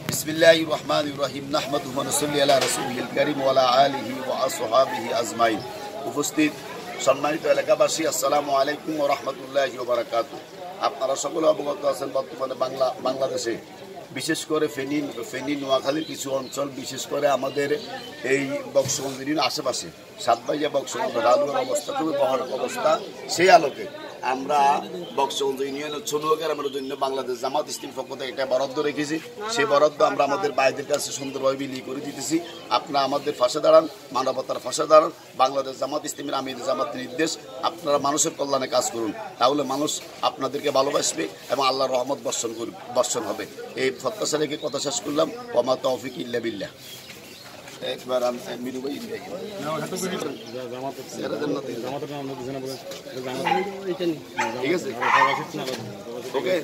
বিসমিল্লাহির রহমানির রহিম নাহমাদুহু ওয়া নুসাল্লি আলা রাসূলিল কারীম ওয়া আলা আলিহি ওয়া আসহাবিহি আজমাইন। উপস্থিত সম্মানিত এলাকাবাসী, আসসালামু আলাইকুম ওয়া রাহমাতুল্লাহি ওয়া বারাকাতুহু। আপনারা সকলে অবগত আছেন বর্তমানে বাংলাদেশে বিশেষ করে ফেনী নোয়াখালীর কিছু অঞ্চল, বিশেষ করে আমাদের এই বক্সবন্দির আশেপাশে সাতবাইয়া বক্সবন্ধ রালুয়ার অবস্থা খুবই ভয়ানক অবস্থা। সেই আলোকে আমরা বক্সবন্ধ ইউনিয়নের ছোটগ্রামের জন্য বাংলাদেশ জামাত ইসলামীর পক্ষ থেকে একটা বরাদ্দ রেখেছি। সেই বরাদ্দ আমরা আমাদের ভাইদের কাছে সুন্দরভাবে বিলি করে দিতেছি। আপনারা আমাদের পাশে দাঁড়ান, মানবতার পাশে দাঁড়ান। বাংলাদেশ জামাত ইসলামীর আমির জামাতের নির্দেশ, আপনারা মানুষের কল্যাণে কাজ করুন, তাহলে মানুষ আপনাদেরকে ভালোবাসবে এবং আল্লাহর রহমত বর্ষণ হবে। এই প্রত্যাশা রেখে কথা শেষ করলাম। ওয়া তৌফিক ইল্লা বিল্লাহ। একবার মিরু ভাই ঠিক আছে, ওকে।